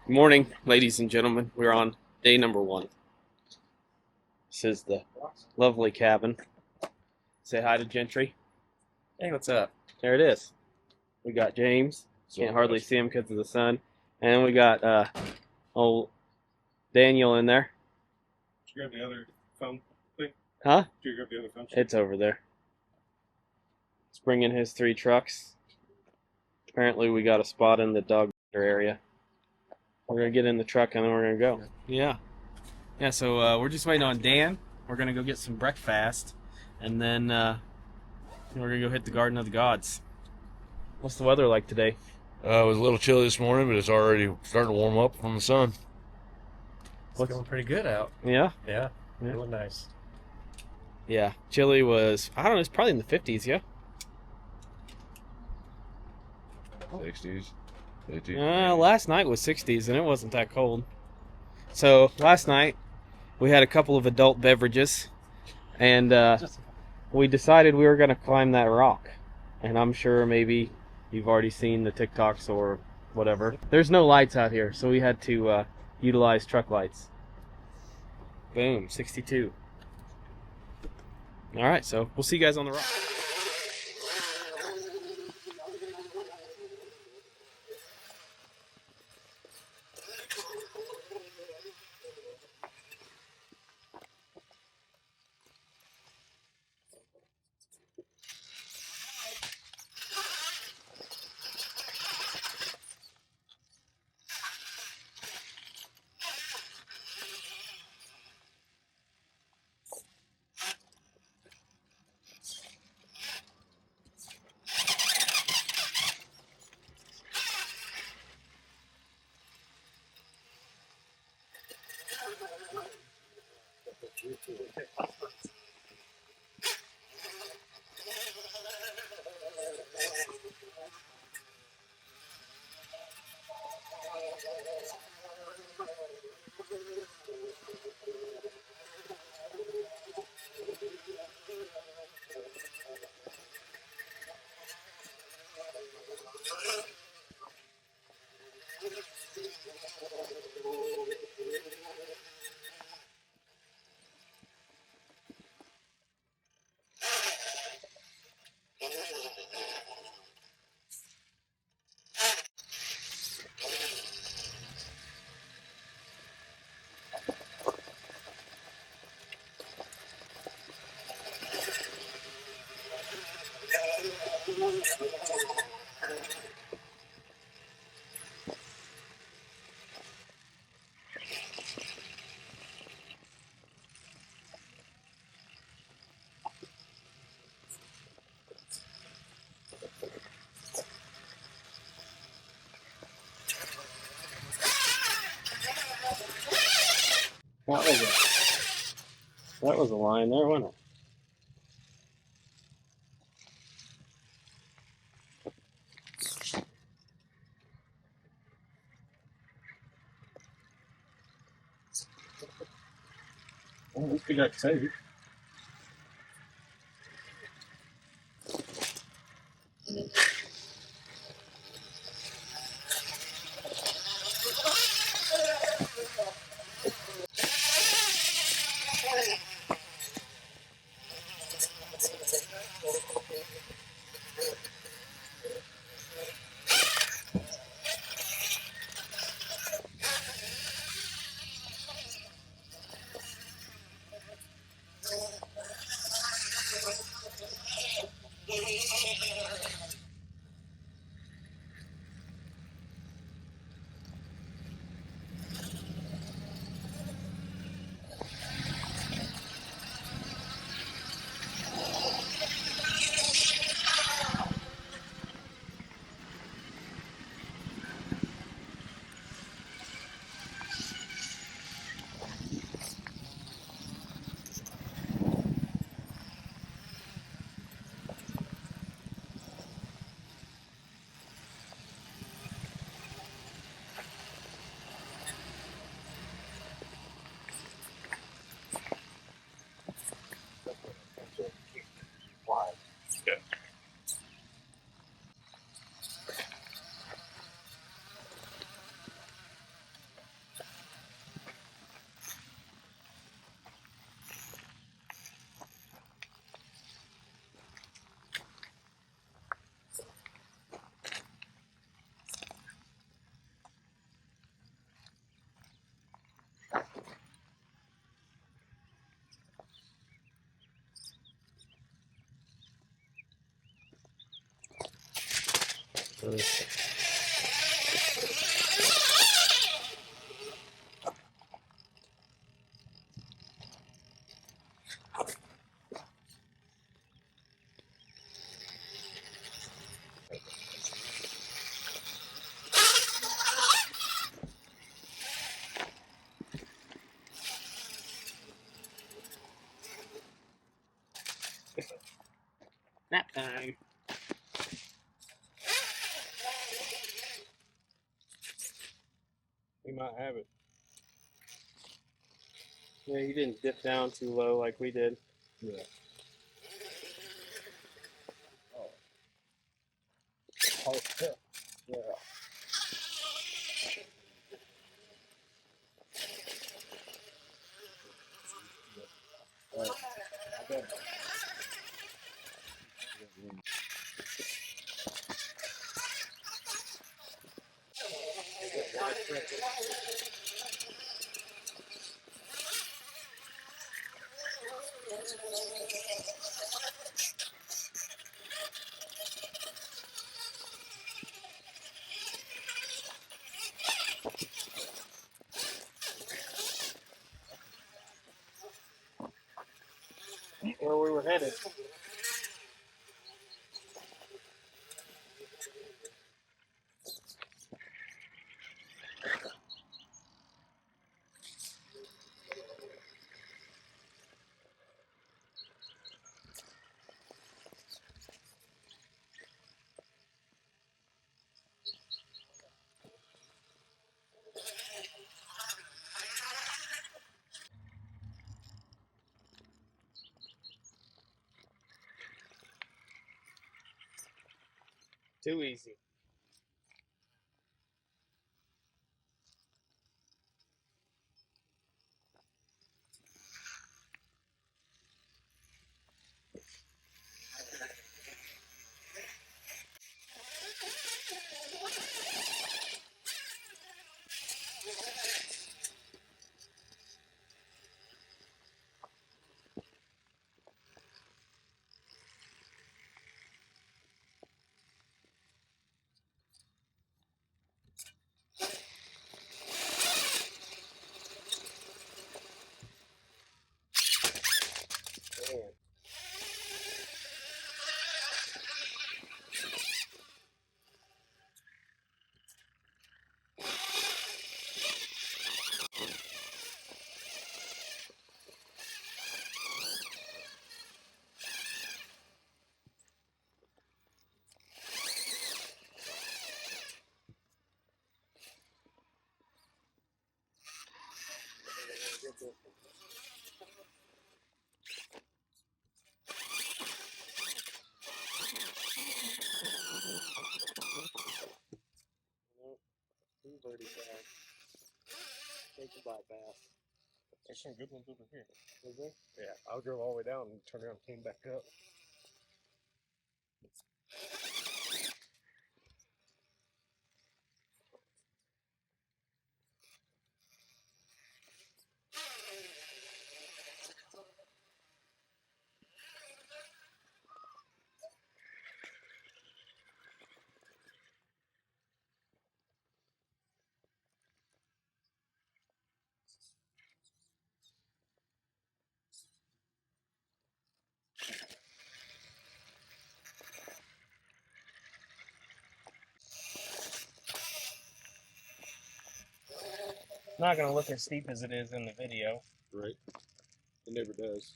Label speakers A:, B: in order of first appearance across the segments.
A: Good morning, ladies and gentlemen. We're on day number 1. This is the lovely cabin. Say hi to Gentry.
B: Hey, what's up?
A: There it is. We got James. Can't hardly see him because of the sun. And we got old Daniel in there.
C: Did you grab the other phone thing?
A: Huh?
C: Did you grab the other phone?
A: It's over there. He's bringing his 3 trucks. Apparently we got a spot in the dog area. We're going to get in the truck and then we're going to go. Yeah. Yeah, so we're just waiting on Dan. We're going to go get some breakfast. And then we're going to go hit the Garden of the Gods. What's the weather like today?
D: It was a little chilly this morning, but it's already starting to warm up from the sun.
B: It's going pretty good out.
A: Yeah?
B: Yeah,
A: Yeah.
B: really nice.
A: Yeah. Chili was, I don't know, it's probably in the 50s, yeah?
D: 60s. 50s.
A: Last night was 60s and it wasn't that cold. So last night we had a couple of adult beverages and we decided we were going to climb that rock. And I'm sure maybe you've already seen the TikToks or whatever. There's no lights out here, so we had to utilize truck lights. Boom, 62. All right, so we'll see you guys on the rock. That was a line there, wasn't it?
C: Well, at least we got saved.
A: Nap time.
C: We might have it.
A: Yeah, you didn't dip down too low like we did.
C: Yeah. Oh, yeah. Yeah. I bet.
A: Where we were headed. Too easy. Man. Nope. Two birdie bass. Take a bite bass.
C: There's some good ones over here.
A: Is there?
C: Yeah, I drove all the way down and turned around and came back up.
A: Not gonna look as steep as it is in the video.
C: Right. It never does.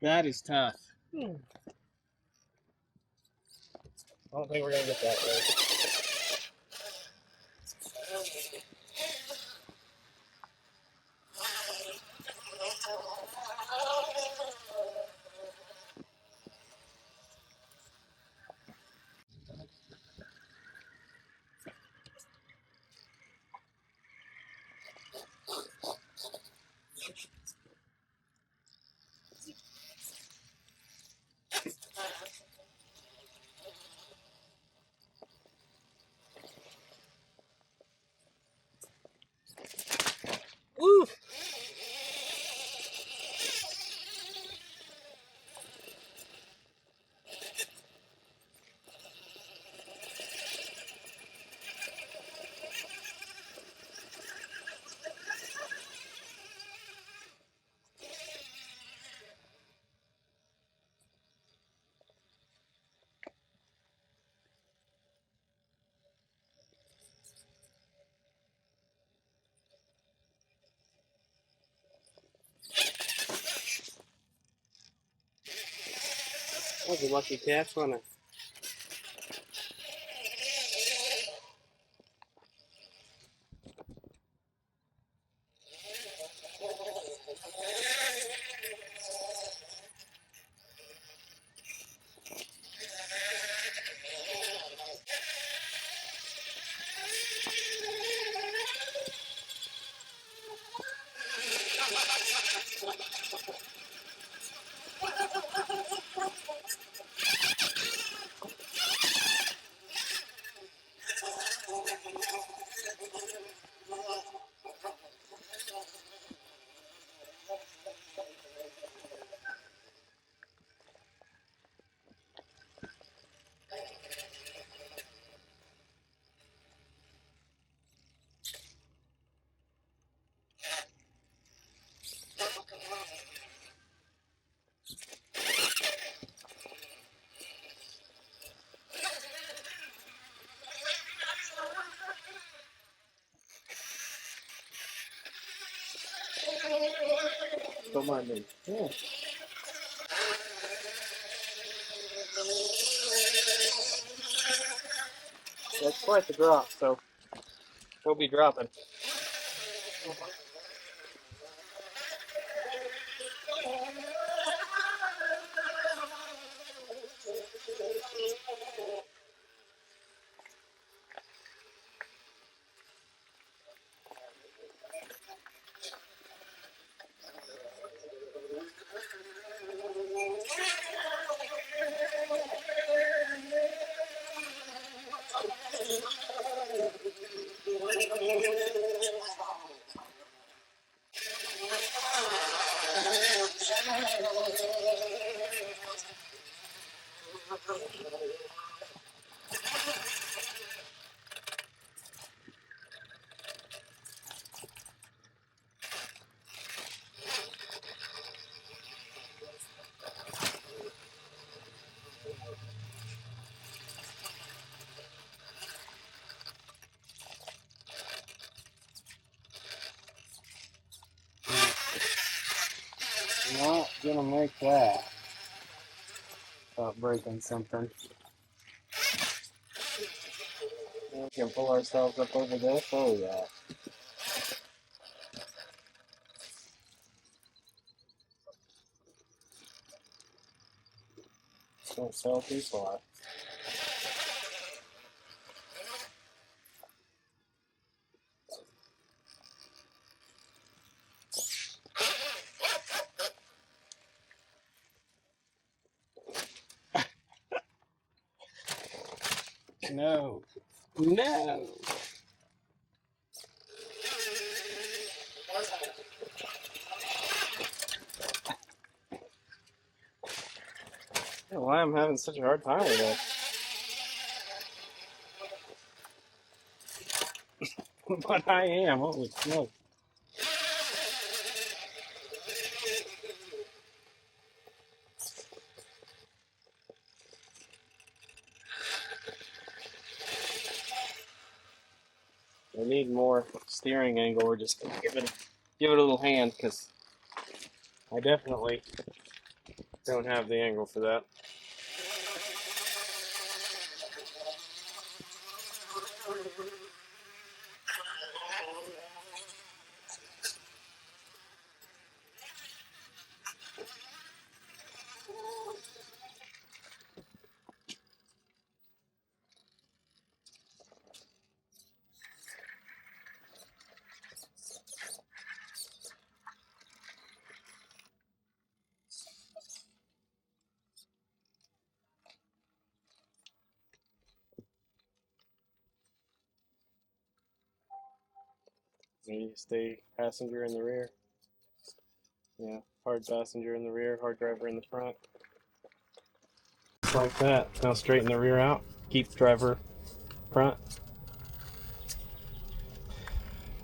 A: That is tough.
C: I don't think we're gonna get that though.
A: Woo! That was a lucky catch, wasn't it?
C: Don't mind me.
A: Yeah. That's quite the drop, so we'll be dropping. Not gonna make that. Stop breaking something. We can pull ourselves up over this. Oh yeah. Don't sell too far. No. No. I don't know why I'm having such a hard time with that. But I am. Holy smoke. I need more steering angle, or just give it a little hand, because I definitely don't have the angle for that. Maybe stay passenger in the rear. Yeah, hard passenger in the rear, hard driver in the front. Just like that. Now straighten the rear out. Keep driver front.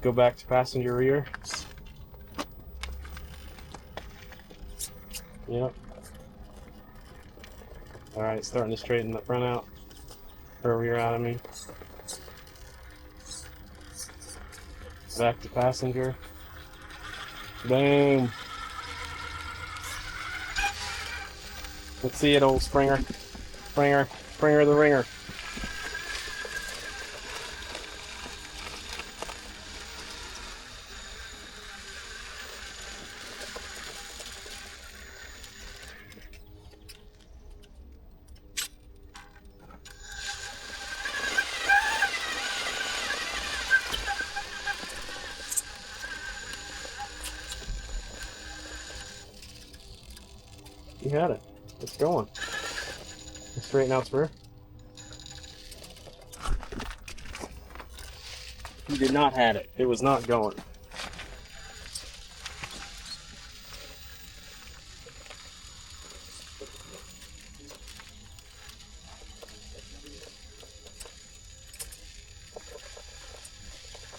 A: Go back to passenger rear. Yep. Alright, starting to straighten the front out. Or rear out, I mean. Back to passenger. Boom. Let's see it, old Springer. Springer the ringer. You had it. It's going. Straighten out its rear. You did not have it. It was not going.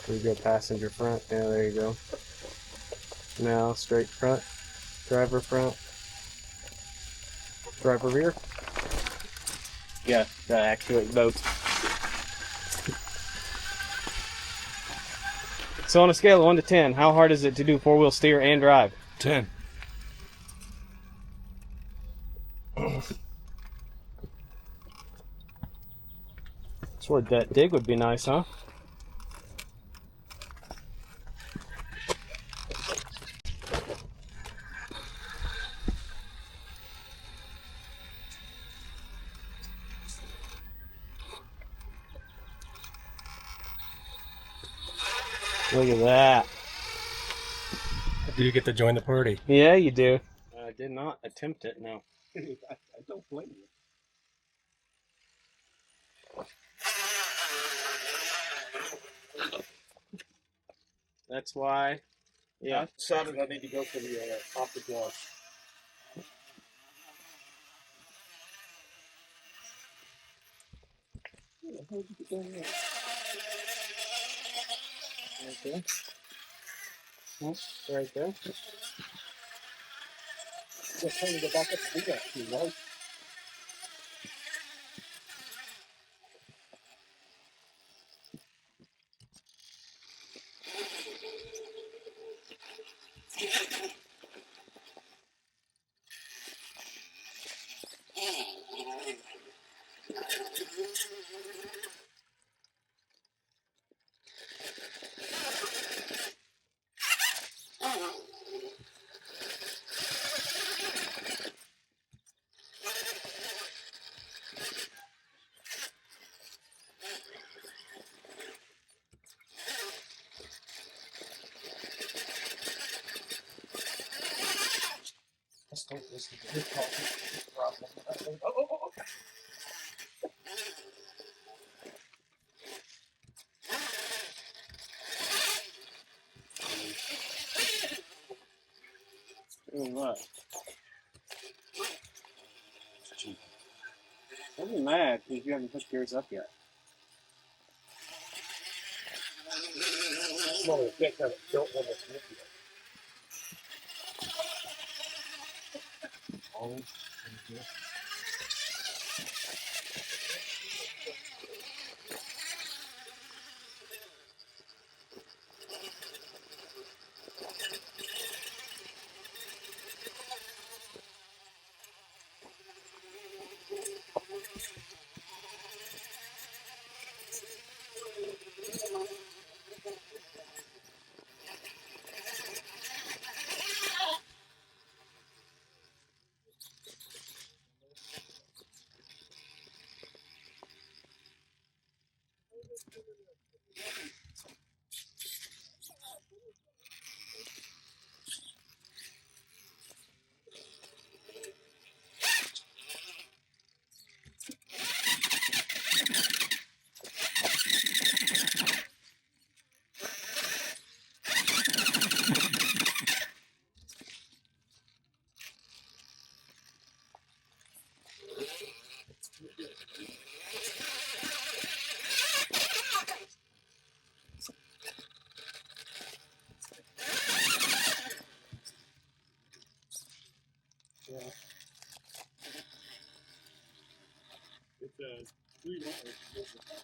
A: There you go, passenger front. Yeah, there you go. Now straight front, driver front, driver rear. Yeah, gotta actuate both. So on a scale of 1 to 10, how hard is it to do four-wheel steer and drive?
D: 10.
A: That's where that dig would be nice, huh? Look at that.
B: Do you get to join the party?
A: Yeah, you do. I did not attempt it, no.
C: I don't blame you.
A: That's why. Yeah.
C: I decided I need to go for the optic wash. How did you get down there?
A: Right there. Right there.
C: You got time to go back up and do that too, right? Let's hope this is a good problem. Oh.
A: Doing what? Don't be mad because you haven't hooked yours up yet.
C: Well, we can't have it built on this wood yet.
D: Oh,
C: Yeah. It's 3 months.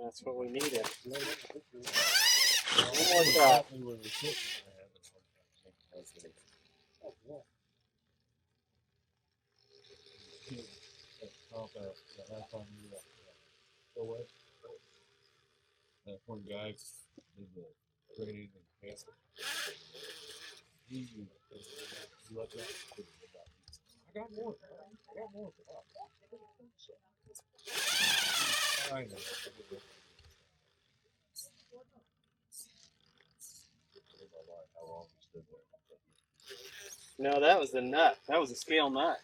A: That's what we needed.
C: One
A: more shot.
D: that one guy did the training and cancer. He let that. I got more. I got more. I know. How long we stood there.
A: No, that was the nut. That was a scale nut.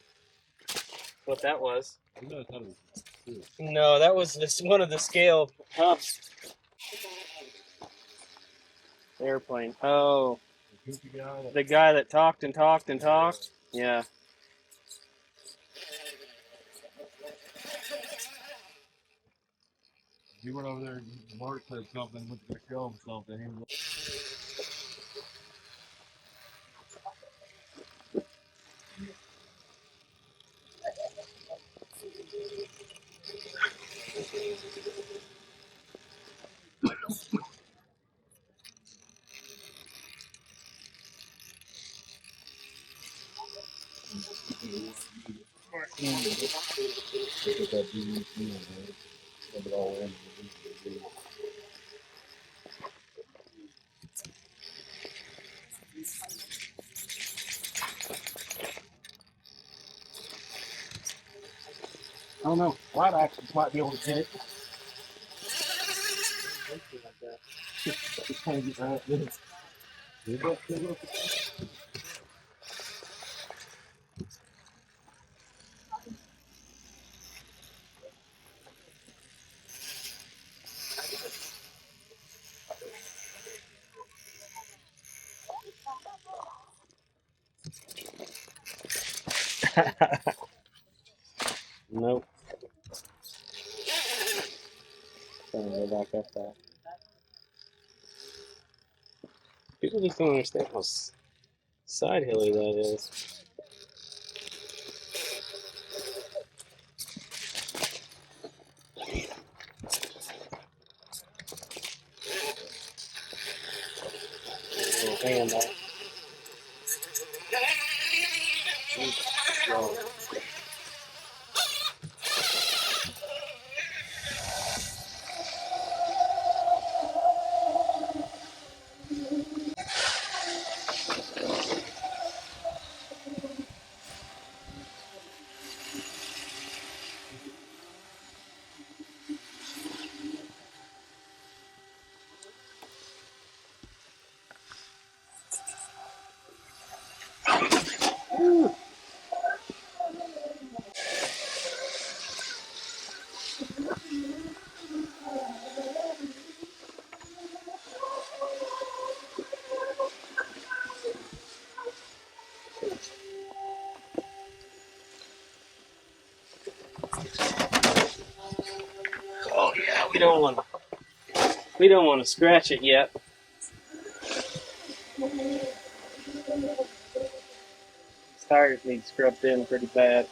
A: What that was.
D: You know, I thought it was cool.
A: No, that was just one of the scale humps. Airplane. Oh,
D: The goofy guy that
A: the guy that talked and talked and talked. Yeah.
D: he went over there and Mark said something, went to show him something. He was
C: I don't know. Light axis might be able to get it. Just trying to get right with it.
A: Nope. Trying to go back up that. People just don't understand how side hilly that is. hand off. Oh yeah, we don't want to scratch it yet. These tires need scrubbed in pretty bad.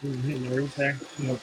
C: Hitting the roof there. Yep.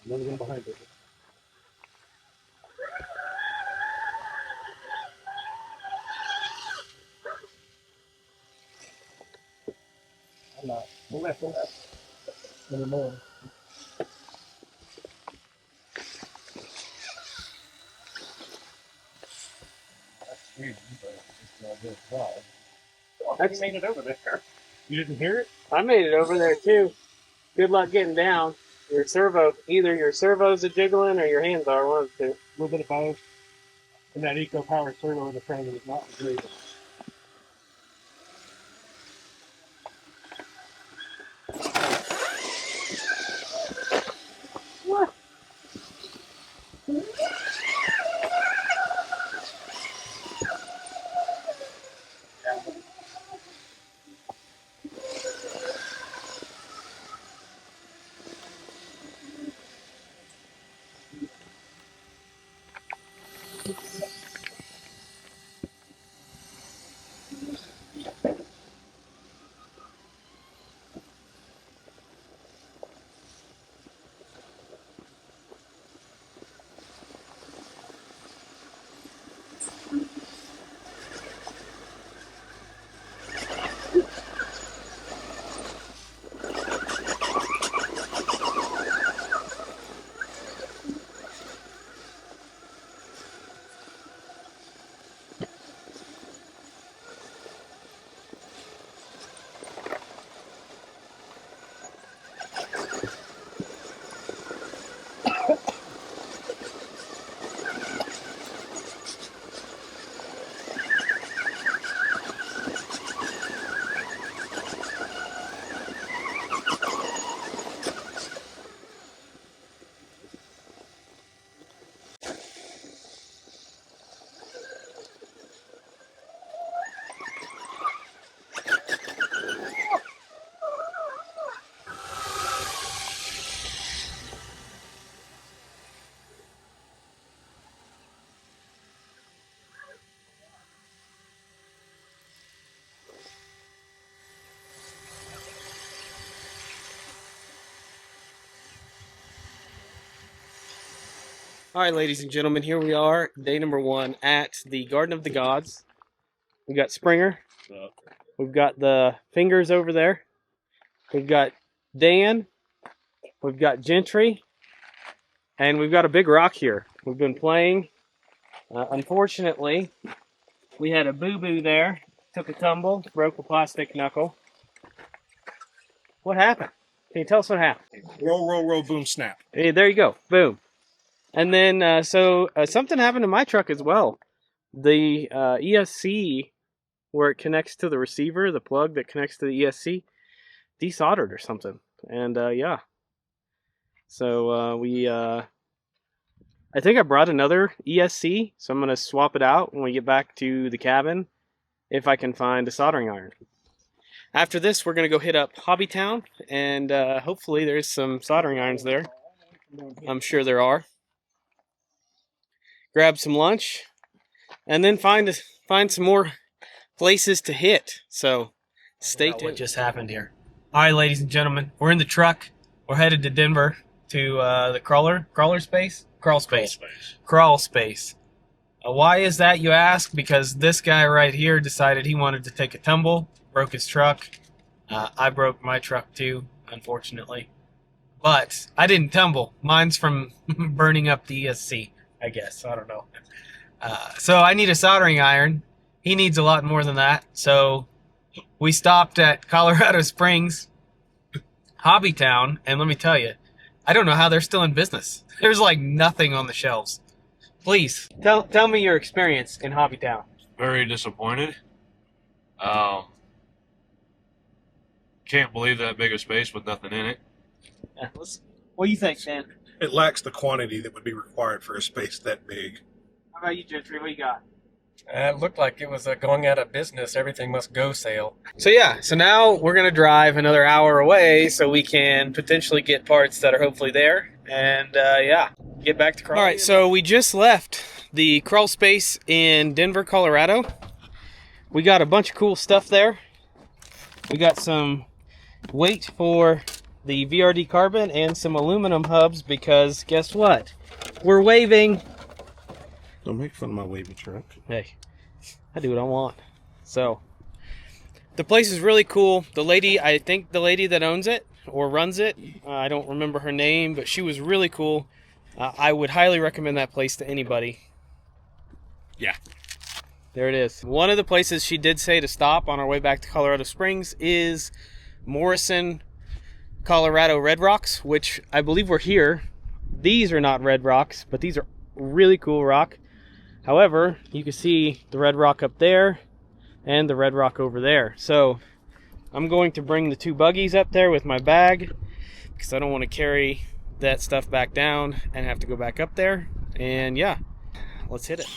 D: Another one behind it. I'm not. Go left, go left. Any more. That's weird, but it's not good. Wow.
A: That's-
D: You made it over there. You didn't hear it?
A: I made it over there too. Good luck getting down. Your servo, either your servos are jiggling or your hands are, one of the two.
D: A little bit of both. And that eco power servo in the frame is not great.
A: What? All right, ladies and gentlemen, here we are, day number 1 at the Garden of the Gods. We've got Springer. We've got the fingers over there. We've got Dan. We've got Gentry. And we've got a big rock here. We've been playing. Unfortunately, we had a boo-boo there. Took a tumble, broke a plastic knuckle. What happened? Can you tell us what happened?
D: Roll, roll, roll, boom, snap.
A: Hey, there you go. Boom. And then, something happened to my truck as well. The ESC, where it connects to the receiver, the plug that connects to the ESC, desoldered or something. And, yeah. So, I think I brought another ESC, so I'm going to swap it out when we get back to the cabin, if I can find a soldering iron. After this, we're going to go hit up Hobbytown, and hopefully there's some soldering irons there. I'm sure there are. Grab some lunch, and then find some more places to hit. So stay tuned. What just happened here? All right, ladies and gentlemen, we're in the truck. We're headed to Denver to the crawl space. Why is that, you ask? Because this guy right here decided he wanted to take a tumble, broke his truck. I broke my truck too, unfortunately. But I didn't tumble. Mine's from burning up the ESC. I guess. I don't know. So I need a soldering iron. He needs a lot more than that. So we stopped at Colorado Springs, Hobbytown, and let me tell you, I don't know how they're still in business. There's like nothing on the shelves. Please, tell me your experience in Hobbytown.
E: Very disappointed. Can't believe that big a space with nothing in it.
A: Yeah, what do you think, Dan?
F: It lacks the quantity that would be required for a space that big.
A: How about you, Gentry? What you got?
B: It looked like it was going out of business. Everything must go sale.
A: So now we're going to drive another hour away so we can potentially get parts that are hopefully there and, get back to Carbondale. All right, so we just left the crawl space in Denver, Colorado. We got a bunch of cool stuff there. We got some weight for the VRD carbon and some aluminum hubs because guess what? We're waving.
F: Don't make fun of my wavy truck.
A: Hey, I do what I want. So, the place is really cool. The lady, I think the lady that owns it or runs it, I don't remember her name, but she was really cool. I would highly recommend that place to anybody. Yeah, there it is. One of the places she did say to stop on our way back to Colorado Springs is Morrison, Colorado Red Rocks, which I believe we're here. These are not red rocks, but these are really cool rock. However, you can see the red rock up there and the red rock over there. So I'm going to bring the 2 buggies up there with my bag because I don't want to carry that stuff back down and have to go back up there. And yeah, let's hit it.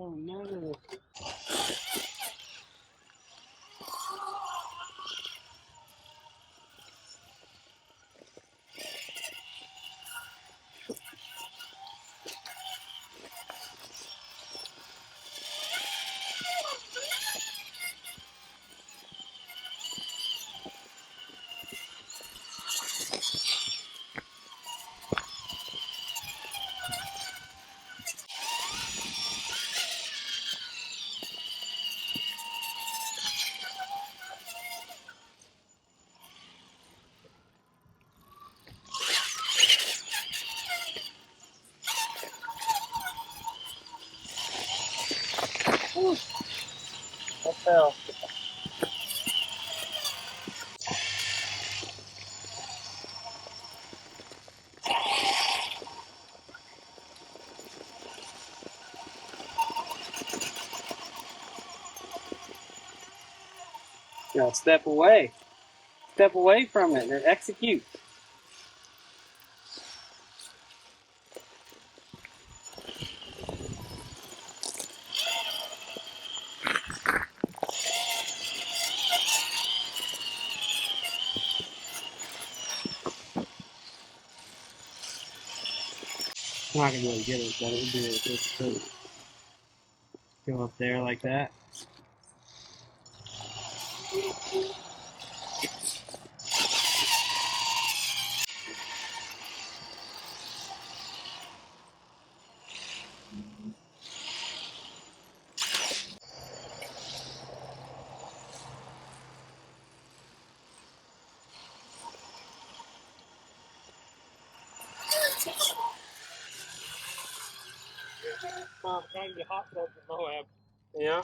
A: Oh no. I fell. Now step away. Step away from it and execute. I'm not gonna be able to get it, but it would do it this too. Go up there like that. Trying to get hot dogs in Moab. Yeah.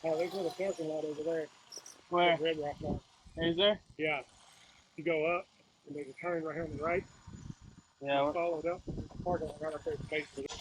A: Oh, there's a little parking lot over there. Where? Red Rock Park. Is there? Yeah. You go up, and there's a turn right here on the right. Yeah. You follow it up. Parking lot right up there. Space for it.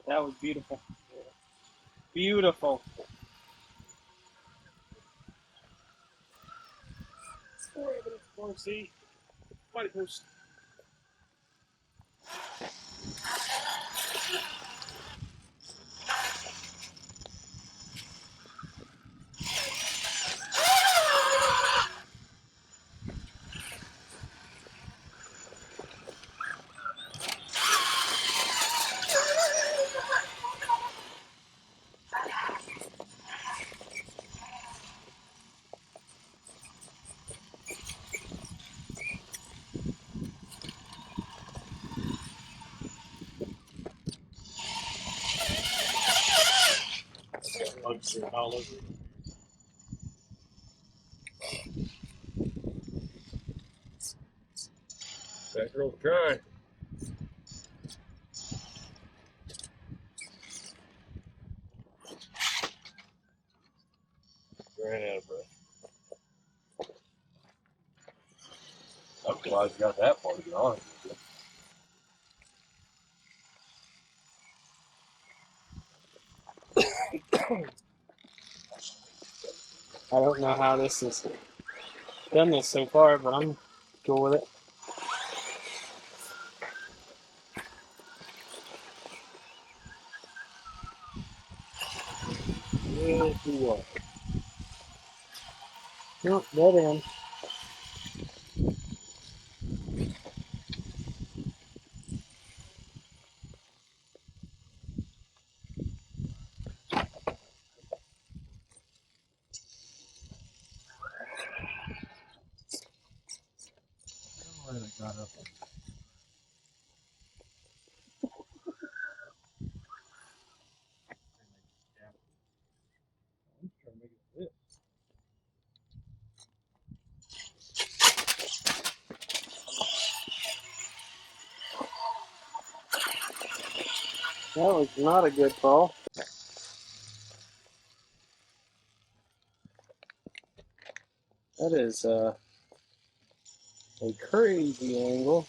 A: That was beautiful. Beautiful.
D: See, mighty close. Bugs are all over. That girl's trying. Ran out of breath. I'm glad you got that far to be honest with you.
A: I don't know how this has done this so far, but I'm cool with it.
D: Yes, you are.
A: Nope, dead end.
D: I'm glad I got up. I'm trying to make it fit.
A: That was not a good fall. That is a crazy angle.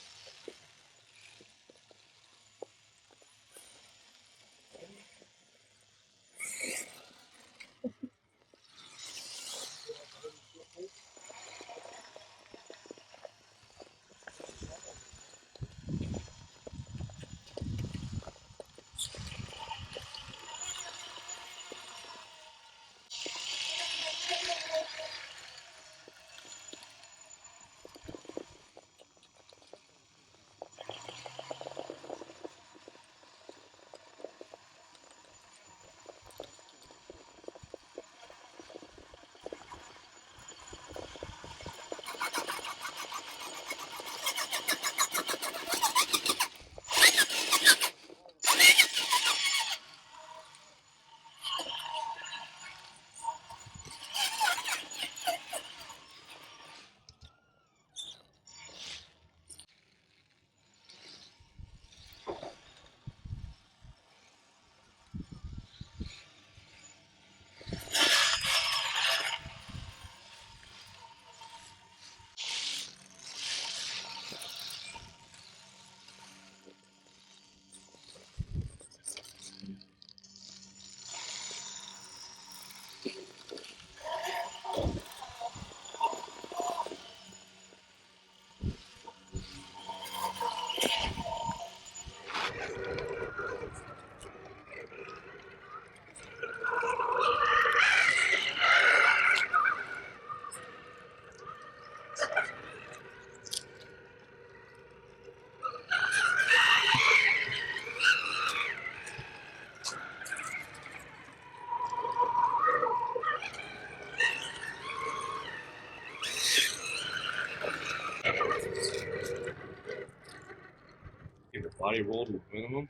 E: Get your body rolled with minimum.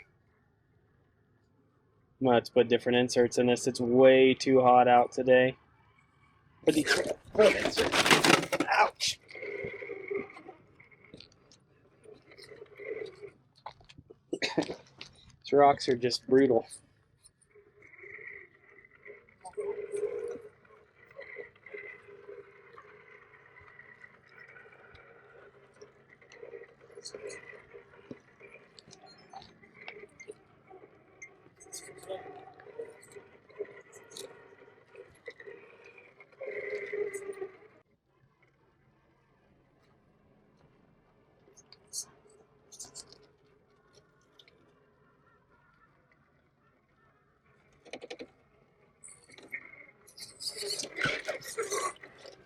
A: I'm gonna have to put different inserts in this. It's way too hot out today. Ouch! These rocks are just brutal.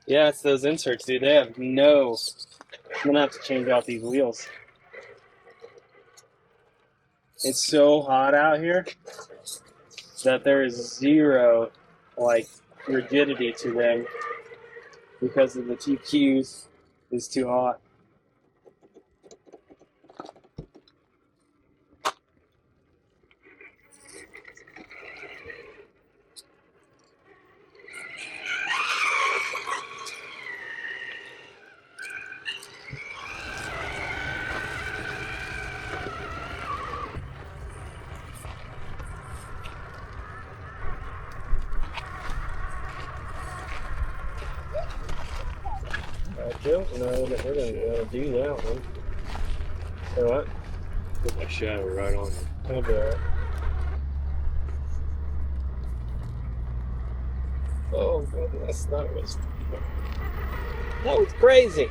A: Yeah, it's those inserts, dude. They have no. I'm gonna have to change out these wheels. It's so hot out here that there is zero, like, rigidity to them because of the TQs. It's too hot. I don't know that we're gonna be able to do that one. So what?
E: Put my shadow right on it.
A: That'll be alright. Oh goodness, that was crazy.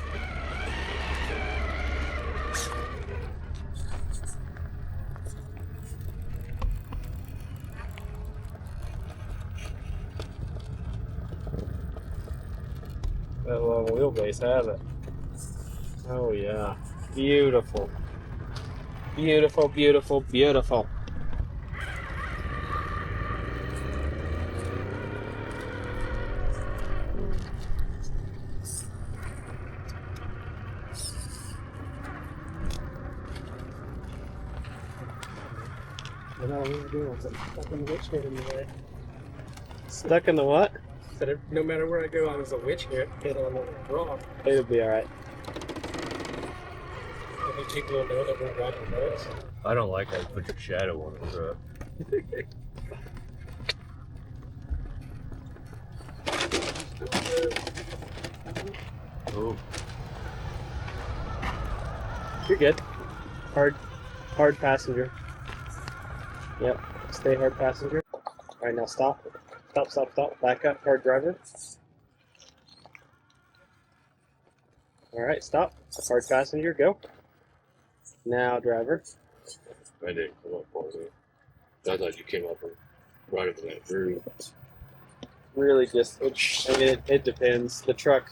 A: That long wheelbase have it. Oh yeah. Beautiful. Beautiful, beautiful, beautiful. What are we doing?
B: Stuck in the witch hit in the way.
A: Stuck in the what?
B: Said no matter where I go, I was a witch hit on the rock.
A: It'll be alright.
B: I think people will know that we're riding roads.
E: I don't like how you put your shadow on the truck. Oh,
A: You're good. Hard passenger. Yep. Stay hard passenger. Alright, now stop. Stop. Back up, hard driver. Alright, stop. Hard passenger, go. Now driver.
E: I didn't come up on it. I thought you came up and right up in that groove.
A: Really just, it depends. The truck.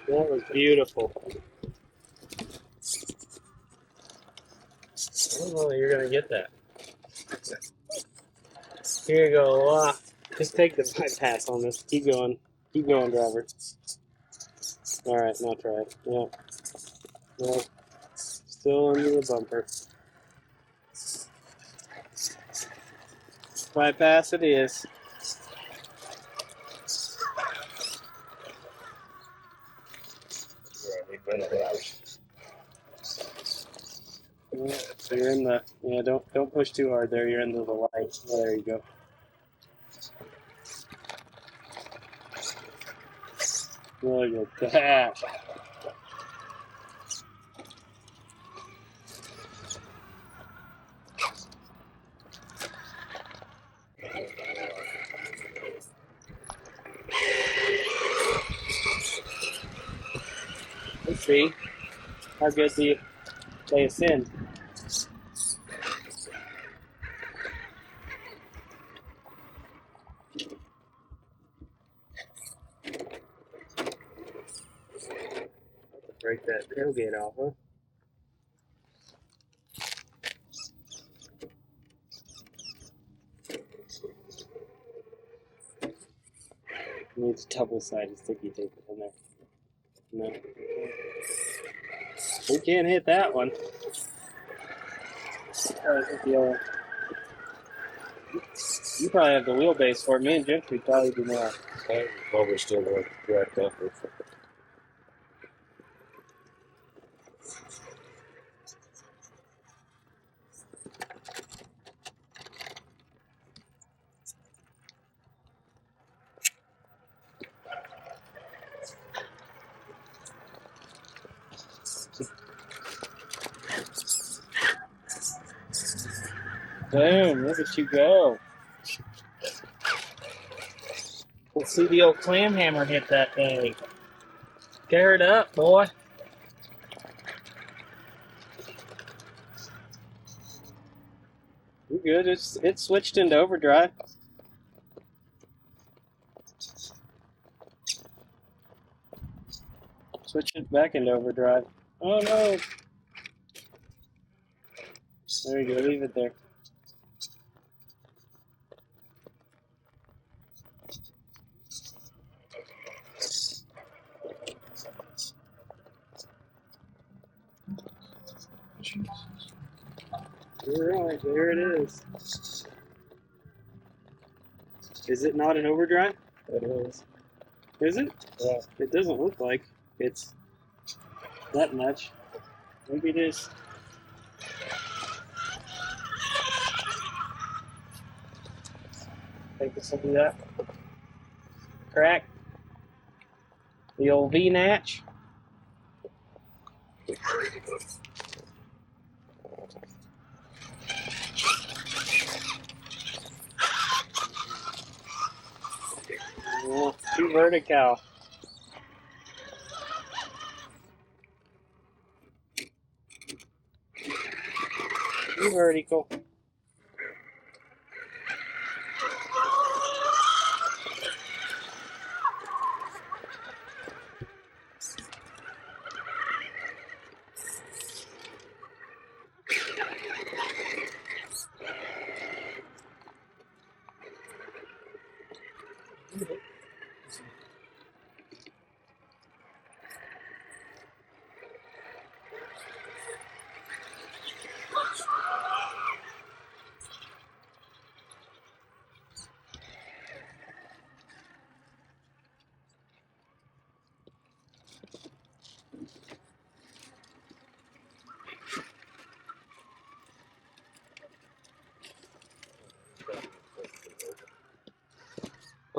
A: That was beautiful. I don't know that you're gonna get that. Here you go. Just take the bypass on this. Keep going, driver. All right, now try it. Yep. Yep. Still under the bumper. Bypass it is. Yeah, so you're in the. Yeah, don't push too hard there. You're into the light. Oh, there you go. Look at that. Let's see. How good do you lay us in? Break that tailgate off, huh? Needs double-sided sticky tape in there. No. We can't hit that one. You probably have the wheelbase for it. Me and Gentry probably do not.
E: I'm probably still wrapped up with.
A: Boom, look at you go. Let's see the old clam hammer hit that thing. Tear it up, boy. You're good. It's switched into overdrive. Switch it back into overdrive. Oh no. There you go, leave it there. You're right, there it is. Is it not an overdrive?
B: It is.
A: Is it?
B: Yeah.
A: It doesn't look like it's that much. Maybe it is. Think this will do that. Crack. The old V-natch. Oh, too vertical. Too vertical.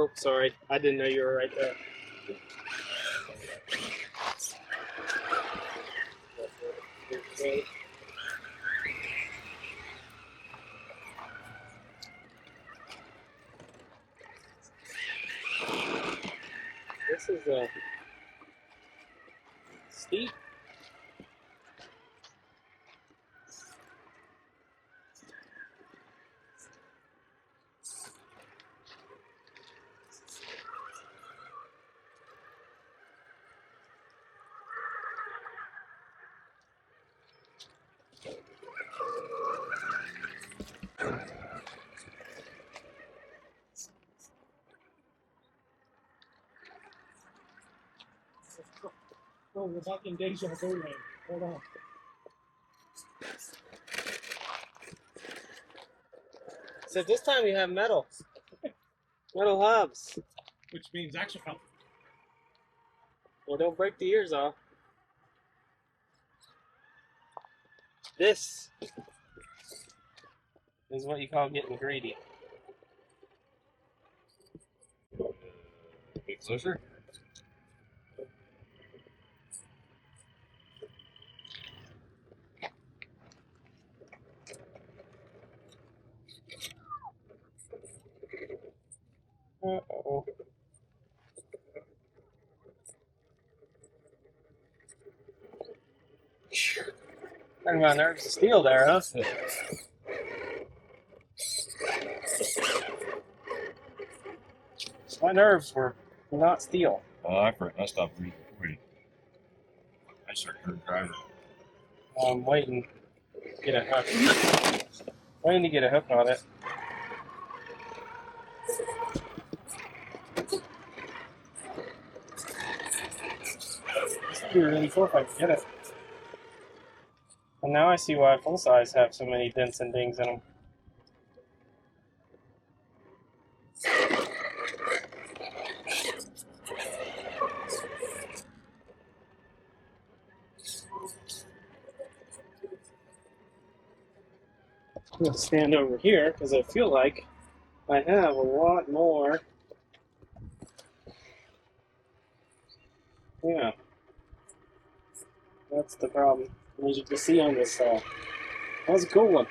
A: Oh, sorry. I didn't know you were right there. This is steep.
C: Oh, we're back in deja vu land. Hold on.
A: So this time you have metal. Metal hubs.
C: Which means Axial.
A: Well, don't break the ears off. This is what you call getting greedy.
E: Get closer.
A: Uh-oh. Talking about nerves of steel there, huh? My nerves were not steel.
E: Oh, I stopped breathing. I started turning driver.
A: I'm waiting to get a hook. Waiting to get a hook on it. be really cool if I could get it. And now I see why full size have so many dents and dings in them. I'm gonna stand over here because I feel like I have a lot more. Yeah, that's the problem. As you can see on this saw, that was a cool one.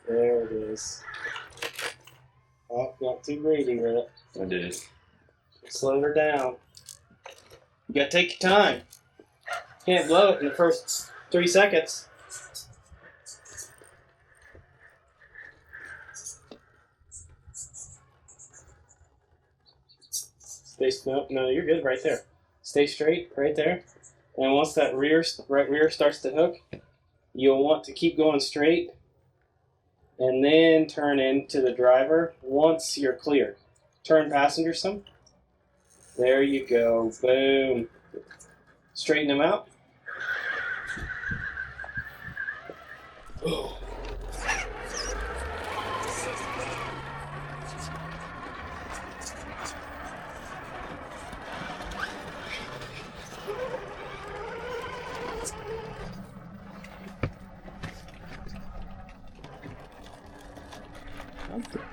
A: There it is. Oh, not too greedy with it.
E: I did.
A: Slow her down. You gotta take your time. Can't blow it in the first 3 seconds. No, you're good right there. Stay straight right there. And once that right rear starts to hook, you'll want to keep going straight and then turn into the driver once you're clear. Turn passenger some. There you go. Boom. Straighten them out.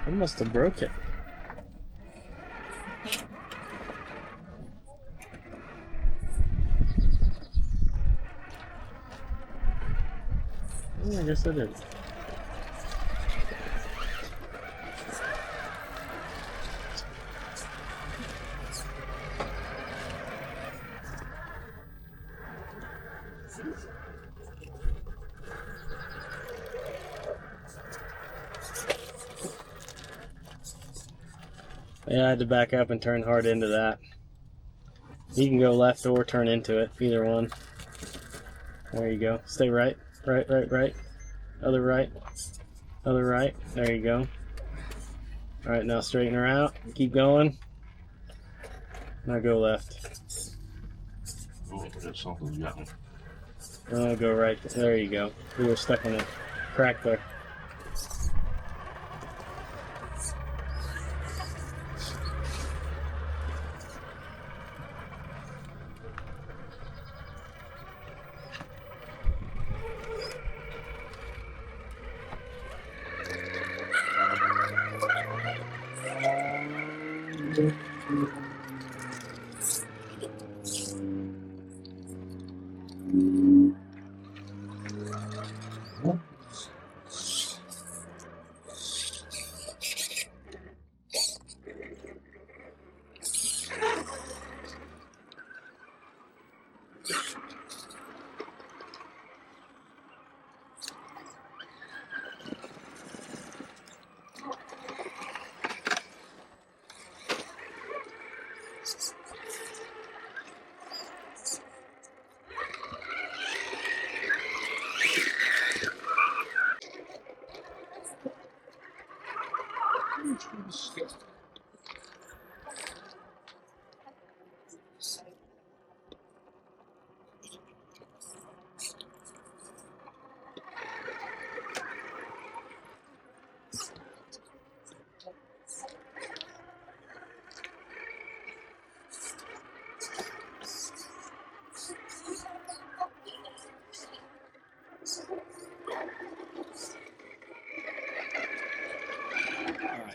A: I must have broke it. I guess I did. Yeah, I had to back up and turn hard into that. You can go left or turn into it, either one. There you go. Stay right, right. Other right, other right. There you go. All right, now straighten her out. Keep going. Now go left.
E: Oh, that's something you got me.
A: Now go right. There you go. You were stuck in a crack there.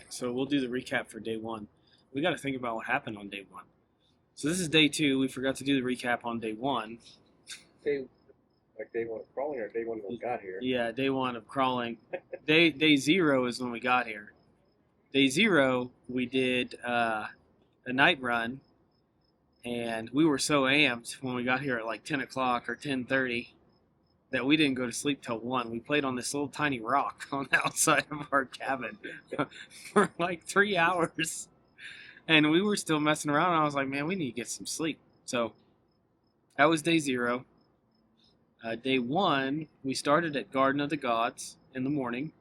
A: So we'll do the recap for day one. We got to think about what happened on day one. So this is day two. We forgot to do the recap on day one.
B: Day one of crawling or day one when we got here?
A: Yeah, day one of crawling. Day zero is when we got here. Day 0, we did a night run, and we were so amped when we got here at like 10 o'clock or 10:30 that we didn't go to sleep till 1. We played on this little tiny rock on the outside of our cabin for like 3 hours. And we were still messing around, and I was like, man, we need to get some sleep. So that was day 0. Day 1, we started at Garden of the Gods in the morning.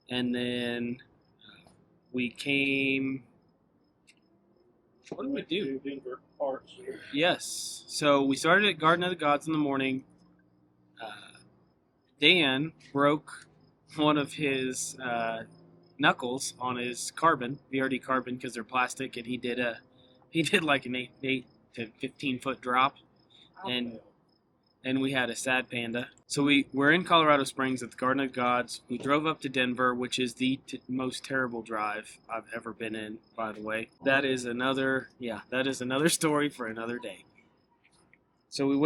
A: And then we came... What did we do?
C: Denver parts.
A: Yes. So we started at Garden of the Gods in the morning. Dan broke one of his knuckles on his carbon, VRD carbon, because they're plastic, and he did like an 8 to 15 foot drop, and we had a sad panda. So we're in Colorado Springs at the Garden of Gods. We drove up to Denver, which is the most terrible drive I've ever been in, by the way. That is another story for another day. So we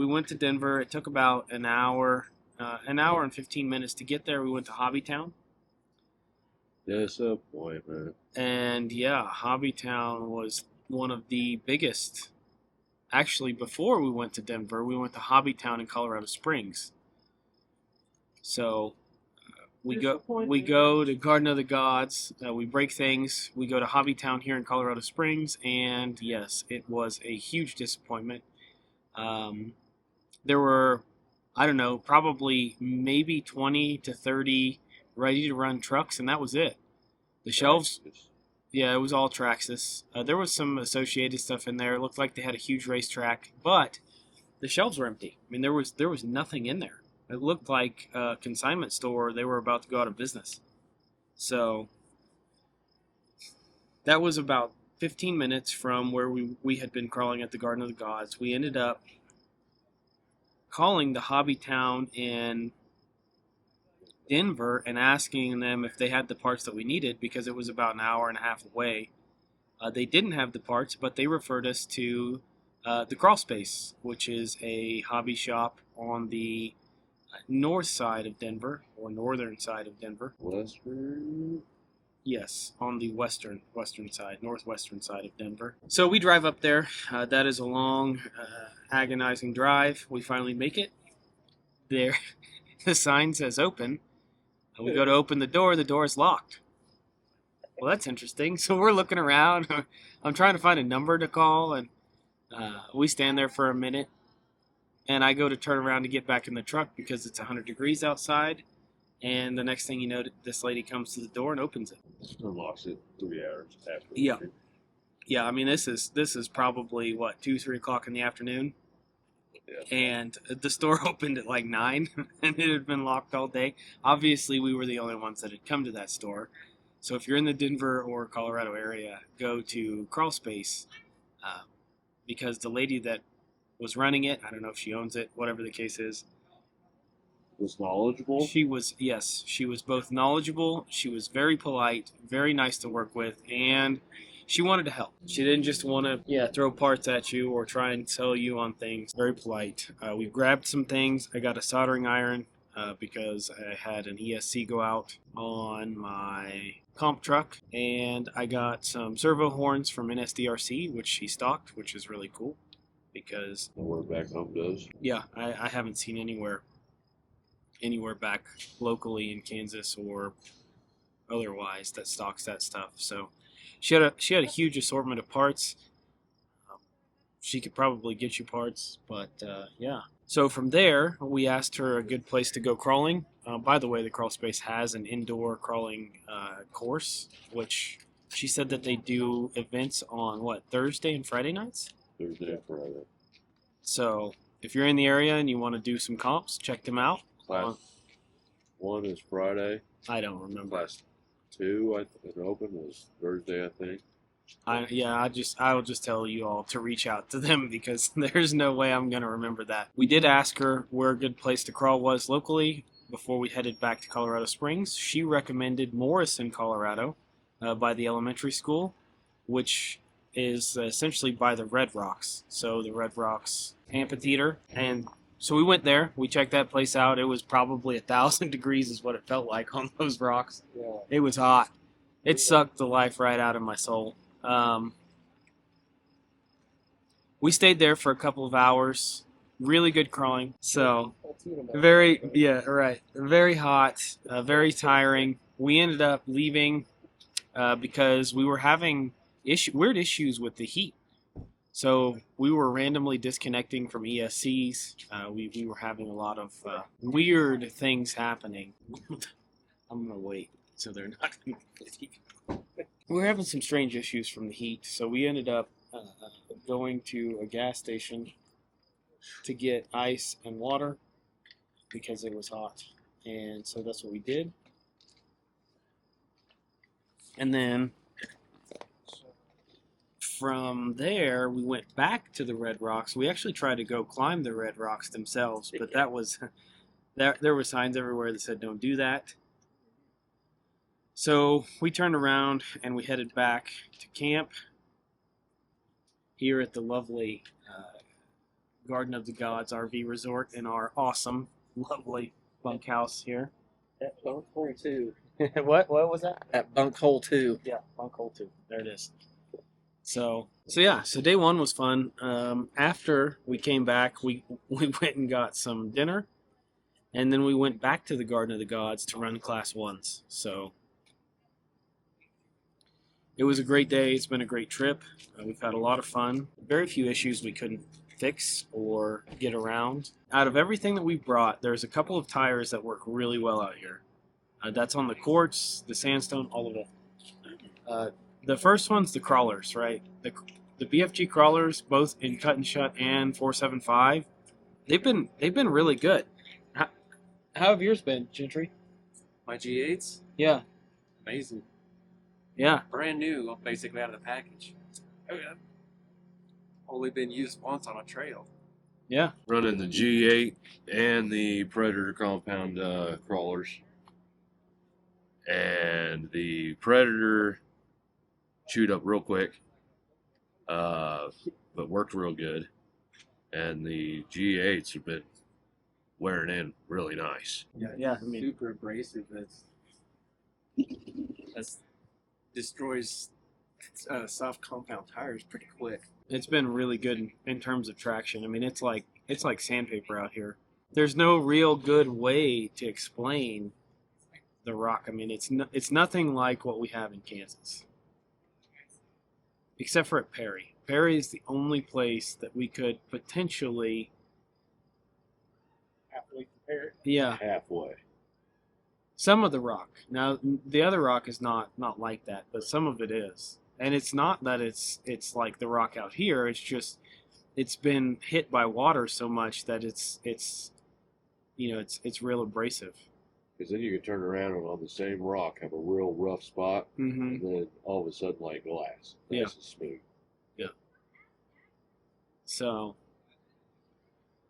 A: went to Denver. It took about an hour and 15 minutes to get there. We went to Hobbytown.
E: Disappointment.
A: And yeah, Hobbytown was one of the biggest. Actually, before we went to Denver, we went to Hobbytown in Colorado Springs. So we go to Garden of the Gods. We break things. We go to Hobbytown here in Colorado Springs, and yes, it was a huge disappointment. There were, I don't know, probably maybe 20 to 30 ready-to-run trucks, and that was it. The shelves... Yeah, it was all Traxxas. There was some associated stuff in there. It looked like they had a huge racetrack, but the shelves were empty. I mean, there was nothing in there. It looked like a consignment store. They were about to go out of business. So that was about 15 minutes from where we had been crawling at the Garden of the Gods. We ended up calling the Hobbytown in Denver and asking them if they had the parts that we needed, because it was about an hour and a half away. They didn't have the parts, but they referred us to the Crawl Space, which is a hobby shop on the north side of Denver, or northern side of Denver.
E: Western?
A: Yes, on the western side, northwestern side of Denver. So we drive up there. That is a long, agonizing drive. We finally make it there. The sign says open. We go to open the door is locked. Well, that's interesting. So we're looking around. I'm trying to find a number to call, and we stand there for a minute. And I go to turn around to get back in the truck because it's 100 degrees outside. And the next thing you know, this lady comes to the door and opens it.
E: Unlocks it 3 hours after.
A: Yeah. Yeah, I mean, this is probably, 2, 3 o'clock in the afternoon.
E: Yeah.
A: And the store opened at like 9, and it had been locked all day. Obviously, we were the only ones that had come to that store. So if you're in the Denver or Colorado area, go to Crawl Space, because the lady that was running it, I don't know if she owns it, whatever the case is,
E: Was knowledgeable?
A: she was both knowledgeable, she was very polite, very nice to work with, and she wanted to help. She didn't just want to throw parts at you or try and sell you on things. Very polite. We grabbed some things. I got a soldering iron because I had an ESC go out on my comp truck. And I got some servo horns from NSDRC, which she stocked, which is really cool. Because...
E: Nowhere back home does.
A: Yeah, I haven't seen anywhere back locally in Kansas or otherwise that stocks that stuff. So... She had a huge assortment of parts. She could probably get you parts, but yeah. So from there, we asked her a good place to go crawling. By the way, the Crawl Space has an indoor crawling course, which she said that they do events on, Thursday and Friday nights?
E: Thursday and Friday.
A: So if you're in the area and you want to do some comps, check them out.
E: Class 1 is Friday.
A: I don't remember.
E: Class 2, it open was Thursday, I think.
A: I'll just tell you all to reach out to them because there's no way I'm going to remember that. We did ask her where a good place to crawl was locally before we headed back to Colorado Springs. She recommended Morrison, Colorado, by the elementary school, which is essentially by the Red Rocks. So the Red Rocks Amphitheater, and So we went there. We checked that place out. It was probably 1,000 degrees is what it felt like on those rocks.
B: Yeah.
A: It was hot. It sucked the life right out of my soul. We stayed there for a couple of hours. Really good crawling. So very, yeah, right. Very hot, very tiring. We ended up leaving because we were having weird issues with the heat. So we were randomly disconnecting from ESCs. We were having a lot of weird things happening. I'm going to wait so they're not going to We were having some strange issues from the heat. So we ended up going to a gas station to get ice and water because it was hot. And so that's what we did. And then from there, we went back to the Red Rocks. We actually tried to go climb the Red Rocks themselves, but that was there were signs everywhere that said don't do that. So we turned around and we headed back to camp here at the lovely Garden of the Gods RV Resort in our awesome, lovely bunkhouse here.
B: At bunk hole 2.
A: What was that?
B: At bunk hole 2.
A: Yeah, bunk hole 2. There it is. So day one was fun. After we came back, we went and got some dinner, and then we went back to the Garden of the Gods to run class 1s. So it was a great day. It's been a great trip. We've had a lot of fun. Very few issues we couldn't fix or get around. Out of everything that we brought, there's a couple of tires that work really well out here. That's on the quartz, the sandstone, all of it. The first one's the crawlers, right? The BFG crawlers, both in cut and shut and 475, they've been really good. How have yours been, Gentry?
G: My G8s,
A: Yeah,
G: amazing,
A: yeah.
G: brand new, basically out of the package. Oh yeah, only been used once on a trail.
A: Yeah.
E: Running the G8 and the Predator compound crawlers. And the Predator chewed up real quick, but worked real good. And the G8s have been wearing in really nice.
A: Yeah, I mean,
G: Super abrasive. That's destroys soft compound tires pretty quick.
A: it's been really good in terms of traction. I mean, it's like sandpaper out here. There's no real good way to explain the rock. I mean, it's nothing like what we have in Kansas, except for at Perry. Perry is the only place that we could potentially,
C: Halfway compared.
A: yeah,
E: Halfway.
A: some of the rock. Now, the other rock is not like that, but some of it is. And it's not that it's like the rock out here. It's just it's been hit by water so much that it's real abrasive.
E: Because then you can turn around and on the same rock have a real rough spot,
A: Mm-hmm.
E: and then all of a sudden like glass.
A: Yeah.
E: Nice and smooth.
A: So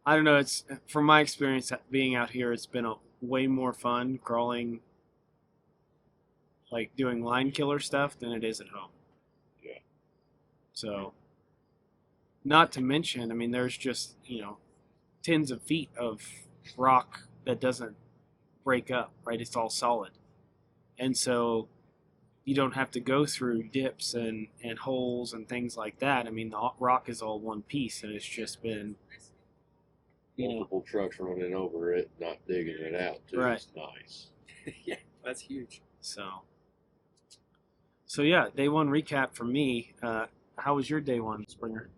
A: I don't know. It's from my experience being out here, it's been way more fun crawling, like doing line killer stuff, than it is at home.
E: Yeah.
A: So, not to mention, I mean, there's just tens of feet of rock that doesn't break up. Right, it's all solid, and so you don't have to go through dips and holes and things like that. I mean, the rock is all one piece, and it's just been,
E: Multiple trucks running over it, not digging it out too.
A: Right.
E: It's nice.
G: Yeah, that's huge.
A: so yeah, day one recap for me. How was your day one, Springer?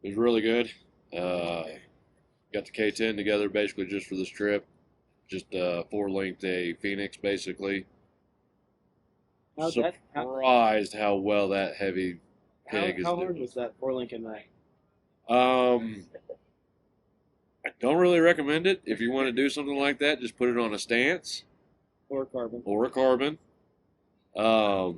E: It was really good. Got the K10 together basically just for this trip. Just 4-length a Phoenix basically. Surprised how well that heavy pig is
A: how hard
E: doing.
A: was that 4-link and night?
E: I don't really recommend it. If you want to do something like that, just put it on a stance
A: Or carbon?
E: or a carbon. A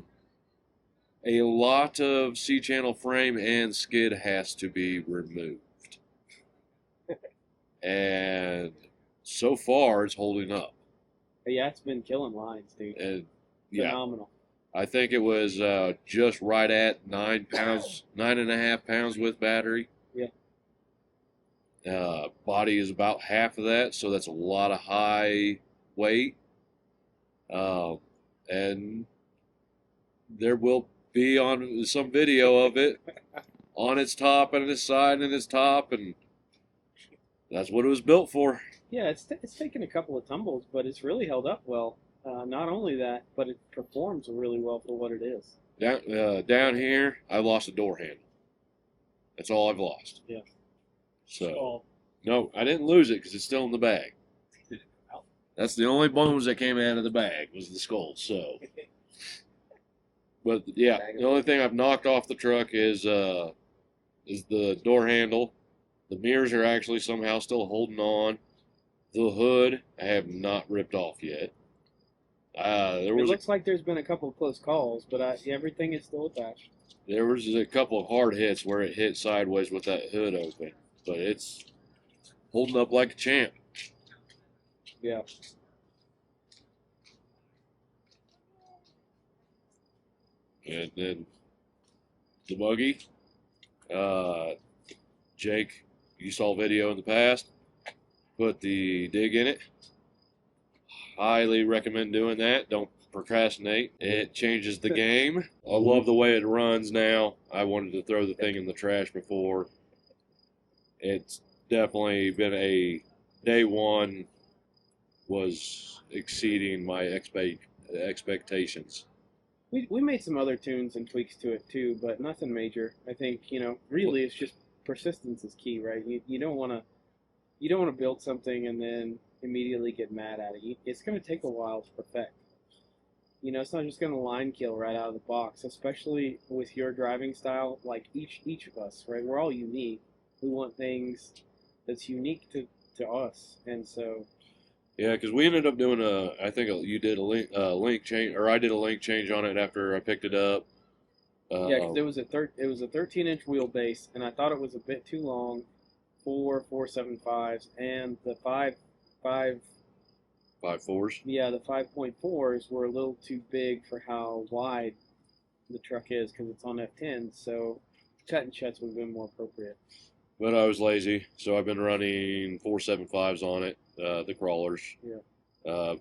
E: lot of C-channel frame and skid has to be removed. And so far, it's holding up.
A: Yeah, it's been killing lines, dude.
E: And yeah,
A: Phenomenal.
E: I think it was just right at 9 pounds, 9.5 pounds with battery.
A: Yeah.
E: Body is about half of that, so that's a lot of high weight. And there will be on some video of it on its top and its side and its top, and that's what it was built for.
A: Yeah, it's taken a couple of tumbles, but it's really held up well. Not only that, but it performs really well for what it is.
E: Down here, I lost a door handle. That's all I've lost.
A: Yeah.
E: So, no, I didn't lose it because it's still in the bag. That's the only bones that came out of the bag was the skull. So, but yeah, the only thing I've knocked off the truck is the door handle. The mirrors are actually somehow still holding on. The hood I have not ripped off yet.
A: It looks like there's been a couple of close calls, but everything is still attached.
E: There was a couple of hard hits where it hit sideways with that hood open, but it's holding up like a champ.
A: Yeah.
E: And then the buggy, Jake, you saw video in the past, put the dig in it. Highly recommend doing that. Don't procrastinate. It changes the game. I love the way it runs now. I wanted to throw the thing in the trash before. It's definitely been a day one was exceeding my expectations.
A: We made some other tunes and tweaks to it too, but nothing major. I think, really it's just persistence is key, right? You don't want to build something and then immediately get mad at it. It's going to take a while to perfect. It's not just going to line kill right out of the box, especially with your driving style. Like each of us, right? We're all unique. We want things that's unique to us, and so.
E: Yeah, because we ended up doing I think you did a link change, or I did a link change on it after I picked it up.
A: Yeah, because it was a 13-inch wheelbase, and I thought it was a bit too long for 4.75s, and the 5.4s.
E: Yeah,
A: the 5.4s were a little too big for how wide the truck is because it's on F10. So cut and shuts would have been more appropriate.
E: But I was lazy, so I've been running 4.75s on it, the crawlers.
A: Yeah.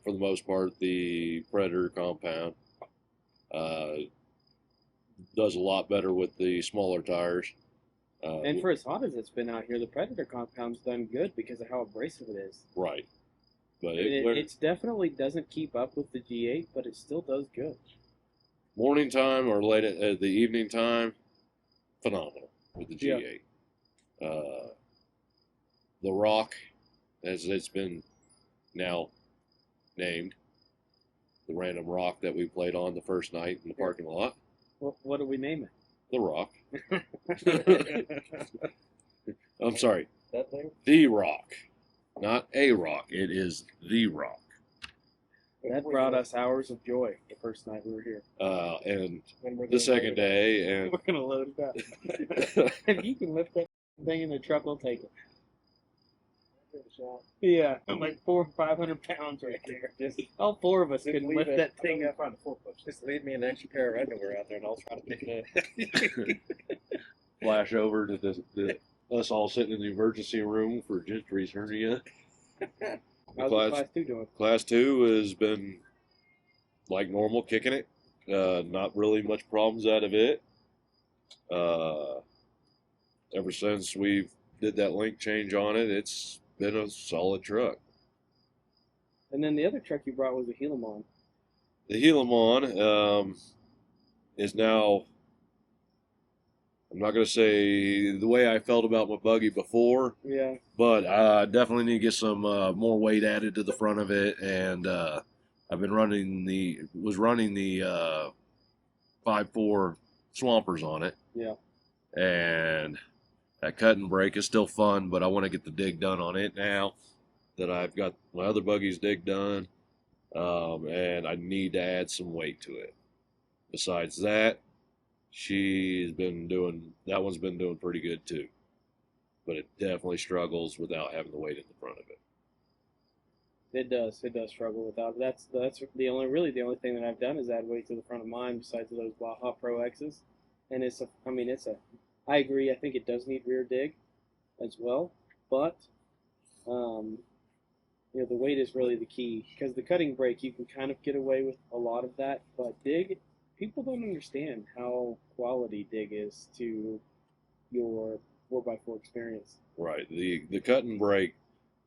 E: For the most part, the Predator compound does a lot better with the smaller tires.
A: And for as hot as it's been out here, the Predator compound's done good because of how abrasive it is.
E: Right. But
A: it definitely doesn't keep up with the G8, but it still does good.
E: Morning time or late at the evening time, phenomenal with the G8. Yeah. The Rock, as it's been now named, the random rock that we played on the first night in the parking lot.
A: What do we name it?
E: The Rock. I'm sorry.
B: That thing?
E: The Rock. Not a rock. It is the Rock.
A: That brought us hours of joy the first night we were here.
E: And the second day, and
A: we're gonna load it up. If you can lift that thing in the truck, we'll take it. Yeah, like 400 or 500 pounds right there. Just all four of us could lift that thing up.
B: Just leave me an extra pair of underwear out there, and I'll try to pick it up.
E: Flash over to us all sitting in the emergency room for Gentry's hernia.
A: How's Class 2 doing?
E: Class 2 has been like normal, kicking it. Not really much problems out of it. Ever since we did that link change on it, it's been a solid truck.
A: And then the other truck you brought was a Helamon.
E: The Helamon is now, I'm not going to say the way I felt about my buggy before.
A: Yeah.
E: But I definitely need to get some more weight added to the front of it. And I've been running the 5.4 Swampers on it.
A: Yeah.
E: And that cut and brake is still fun, but I want to get the dig done on it now that I've got my other buggy's dig done. And I need to add some weight to it. Besides that, that one's been doing pretty good too. But it definitely struggles without having the weight in the front of it.
A: It does struggle without. That's the only thing that I've done is add weight to the front of mine besides those Baja Pro X's. And I agree, I think it does need rear dig as well. but the weight is really the key, because the cutting brake, you can kind of get away with a lot of that, but dig, people don't understand how quality dig is to your 4x4 experience.
E: Right. The cut and brake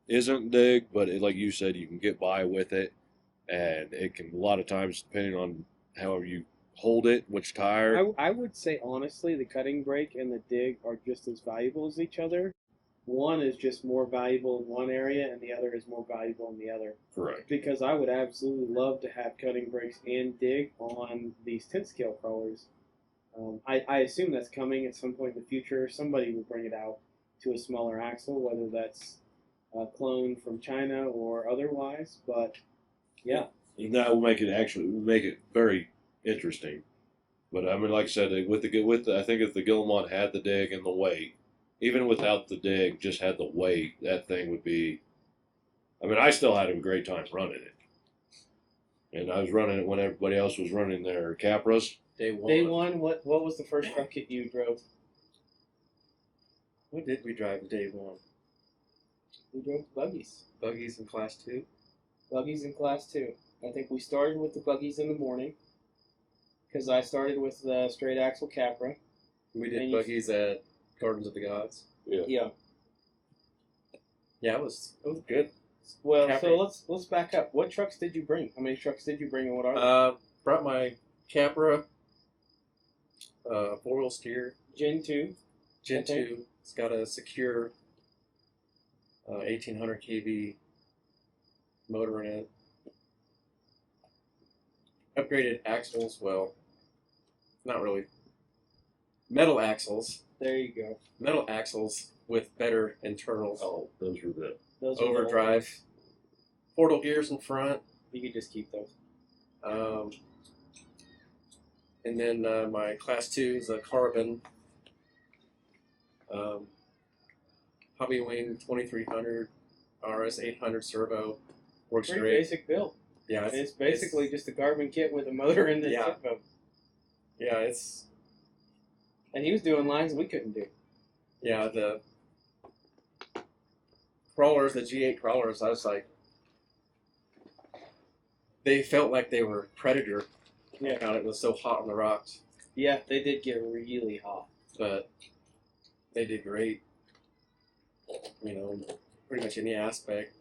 E: isn't dig, but like you said, you can get by with it, and it can a lot of times, depending on how you hold it, which tire.
A: I would say honestly, the cutting brake and the dig are just as valuable as each other. One is just more valuable in one area, and the other is more valuable in the other.
E: Correct.
A: Because I would absolutely love to have cutting brakes and dig on these 10 scale crawlers. I assume that's coming at some point in the future. Somebody will bring it out to a smaller axle, whether that's a clone from China or otherwise. But yeah,
E: And that will make it very interesting. But I mean, like I said, I think if the Guillemot had the dig and the weight, even without the dig, just had the weight, that thing would be. I mean, I still had a great time running it, and I was running it when everybody else was running their Capras.
B: Day one.
A: Day one, what was the first truck that you drove?
B: What did we drive day one?
A: We drove buggies.
B: Buggies in class 2.
A: Buggies in class 2. I think we started with the buggies in the morning, because I started with the straight axle Capra.
B: We did
A: And
B: buggies at Gardens of the Gods.
A: Yeah.
B: Yeah, it was good.
A: Well,
B: Capra.
A: so let's back up. What trucks did you bring? How many trucks did you bring, and what are they?
B: Brought my Capra, 4-wheel steer,
A: Gen 2.
B: Gen
A: Okay.
B: 2. It's got a secure 1800 kV motor in it. Upgraded axles, well, not really. Metal axles.
A: There you go.
B: Metal axles with better internals.
E: Oh, those were the.
A: Those are the
B: Overdrive. Portal gears in front.
A: You could just keep those.
B: And then my class 2 is a carbon Hobby Wing 2300 RS 800 servo. Works
A: Pretty
B: great.
A: basic build.
B: Yeah,
A: It's basically just a carbon kit with a motor and the
B: Yeah.
A: turbo.
B: Yeah, it's
A: And he was doing lines we couldn't do.
B: the crawlers, the G8 crawlers. I was like, they felt like they were Predator.
A: Yeah.
B: God, it was so hot on the rocks,
A: Yeah, they did get really hot.
B: but they did great. Pretty much any aspect.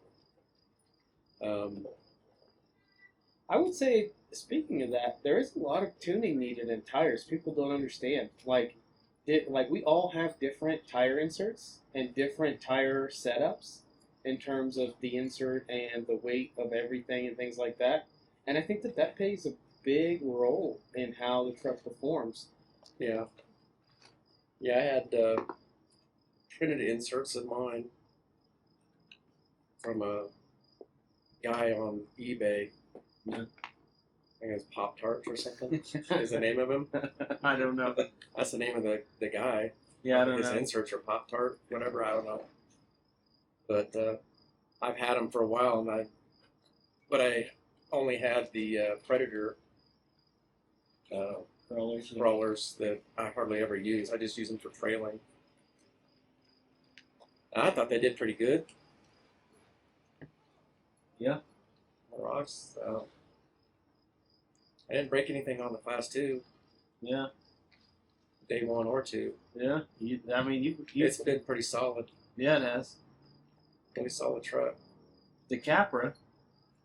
A: I would say, speaking of that, there is a lot of tuning needed in tires. People don't understand. Like we all have different tire inserts and different tire setups in terms of the insert and the weight of everything and things like that. And I think that plays a big role in how the truck performs.
B: Yeah. Yeah, I had printed inserts in mine from a guy on eBay.
A: Yeah.
B: I think it's Pop Tarts or something. Is the name of him?
A: I don't know.
B: That's the name of the guy.
A: Yeah, I don't
B: His
A: know.
B: inserts are Pop Tart, whatever. I don't know. But I've had them for a while, but I only had the Predator crawlers that I hardly ever use. I just use them for trailing. I thought they did pretty good.
A: Yeah.
B: The rocks. I didn't break anything on the class 2,
A: Yeah.
B: day 1 or 2.
A: Yeah.
B: It's been pretty solid.
A: Yeah, it has.
B: Really solid truck.
A: The Capra.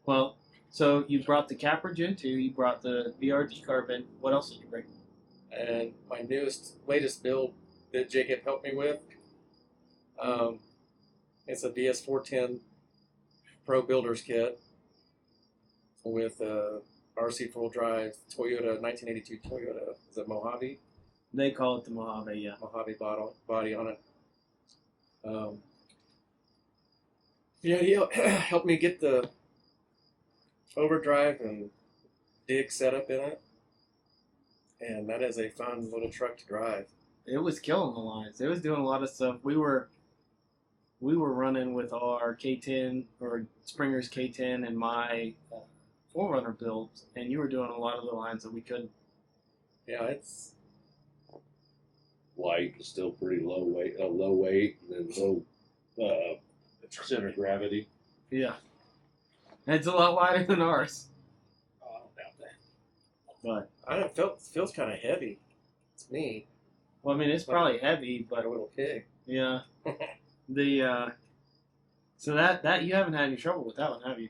A: Well, so you brought the Capra Gen 2, you brought the VRD Carbon. What else did you bring?
B: And my latest build that Jacob helped me with, it's a DS410 Pro Builder's Kit with a RC full drive Toyota 1982 Toyota. Is it Mojave?
A: They call it the Mojave, yeah.
B: Mojave body on it. He helped me get the overdrive and dig set up in it, and that is a fun little truck to drive.
A: It was killing the lines. It was doing a lot of stuff. We were running with our K10 or Springer's K10 and my 4Runner builds, and you were doing a lot of the lines that we couldn't.
B: Yeah, it's
E: Light, still pretty low weight, and then low center of gravity.
A: Yeah. It's a lot lighter than ours.
D: Oh, I don't doubt that.
A: But,
B: I don't know, feels kind of heavy. It's me,
A: well, I mean, it's probably heavy,
B: like
A: but
B: a little pig.
A: yeah. So that you haven't had any trouble with that one, have you?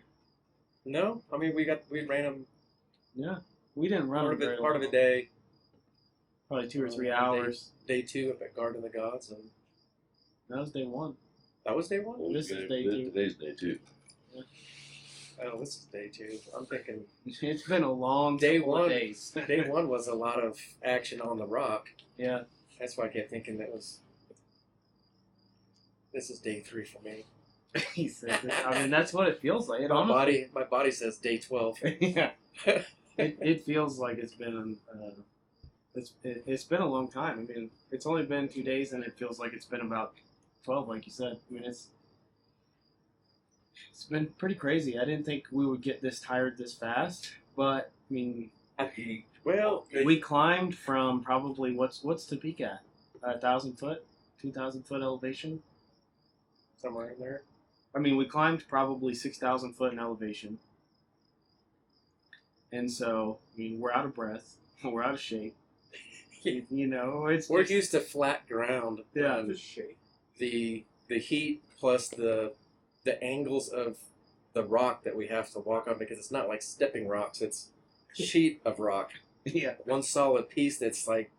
B: No, I mean we ran them
A: Yeah. We didn't run
B: part
A: them
B: of
A: very
B: a
A: long.
B: day.
A: Probably 2 or 3
B: Day-
A: hours.
B: Day 2 up at Garden of the Gods, and
A: That was day 1.
B: that was day 1.
A: This is day 2.
E: Today's day 2.
B: Oh, this is day 2. I'm thinking
A: It's been a long
B: Day
A: couple of
B: 1.
A: days.
B: Day 1 was a lot of action on the rock.
A: Yeah.
B: That's why I kept thinking this is day 3 for me.
A: He said that. I mean, that's what it feels like. It
B: My
A: almost,
B: body says day 12.
A: yeah. It feels like it's been it's been a long time. I mean, it's only been 2 days, and it feels like it's been about 12, like you said. I mean, it's been pretty crazy. I didn't think we would get this tired this fast, but I mean,
B: Well,
A: we climbed from probably what's the peak at? 1,000 foot, 2,000 foot elevation.
B: somewhere in there.
A: I mean, we climbed probably 6,000 foot in elevation. And so, I mean, we're out of breath. We're out of shape. You know,
B: We're used to flat ground.
A: Yeah.
B: Just shape. The heat plus the angles of the rock that we have to walk on, because it's not like stepping rocks. It's sheet of rock.
A: Yeah.
B: One solid piece that's like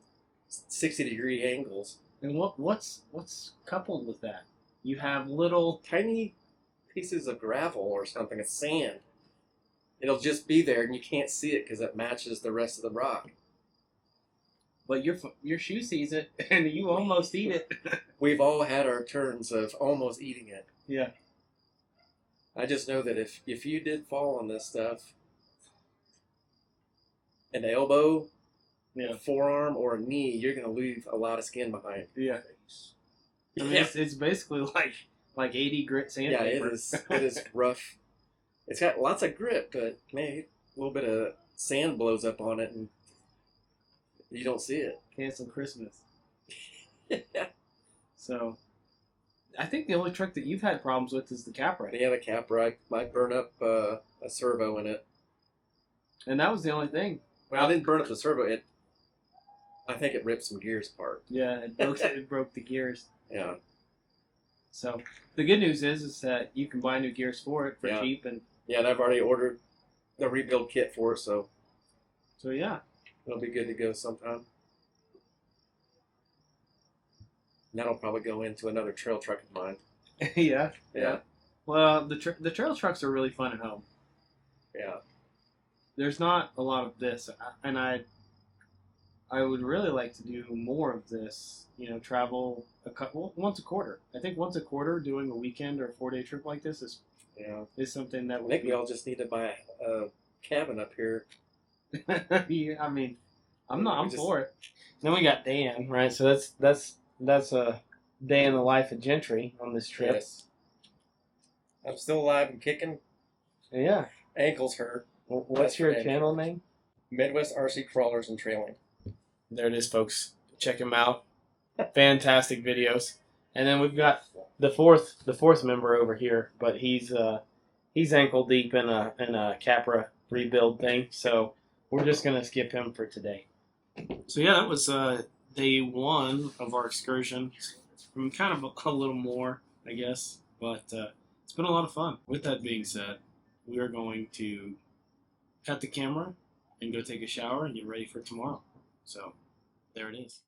B: 60-degree angles.
A: And what's coupled with that? You have little
B: Tiny pieces of gravel or something. It's sand. It'll just be there, and you can't see it because it matches the rest of the rock.
A: but your shoe sees it, and you almost eat it.
B: We've all had our turns of almost eating it.
A: Yeah.
B: I just know that if you did fall on this stuff, an elbow,
A: Yeah.
B: a forearm, or a knee, you're going to leave a lot of skin behind.
A: Yeah. I mean,
B: Yeah.
A: it's basically like 80 grit
B: Yeah,
A: sandpaper.
B: it is rough. It's got lots of grip, but man, a little bit of sand blows up on it, and you don't see it.
A: Cancel Christmas. So, I think the only truck that you've had problems with is the cap right.
B: Yeah, the cap right might burn up a servo in it.
A: And that was the only thing.
B: Well, I didn't burn up the servo. I think it ripped some gears apart.
A: Yeah, it broke the gears.
B: Yeah.
A: So the good news is that you can buy new gears for it for
B: Yeah.
A: cheap, and
B: Yeah, and I've already ordered the rebuild kit for it, so
A: yeah.
B: it'll be good to go sometime. And that'll probably go into another trail truck of mine.
A: Yeah.
B: Yeah.
A: Well, the trail trucks are really fun at home.
B: Yeah.
A: There's not a lot of this, and I would really like to do more of this. You know, travel once a quarter. I think once a quarter, doing a weekend or a 4-day trip like this
B: Yeah.
A: is something that
B: I
A: would
B: think
A: be.
B: we all just need to buy a cabin up here.
A: Yeah, I mean, I'm
B: We just-
A: for it. Then we got Dan, right? So that's a day in the life of Gentry on this trip.
B: Yes. I'm still alive and kicking.
A: Yeah.
B: Ankles hurt.
A: What's
B: That's
A: your
B: for
A: channel name?
B: Midwest RC Crawlers and Trailing.
A: There it is, folks. Check him out. Fantastic videos. And then we've got the fourth member over here, but he's ankle deep in a Capra rebuild thing. So we're just gonna skip him for today. So yeah, that was day 1 of our excursion. I mean, kind of a little more, I guess, but it's been a lot of fun. With that being said, we are going to cut the camera and go take a shower and get ready for tomorrow. So there it is.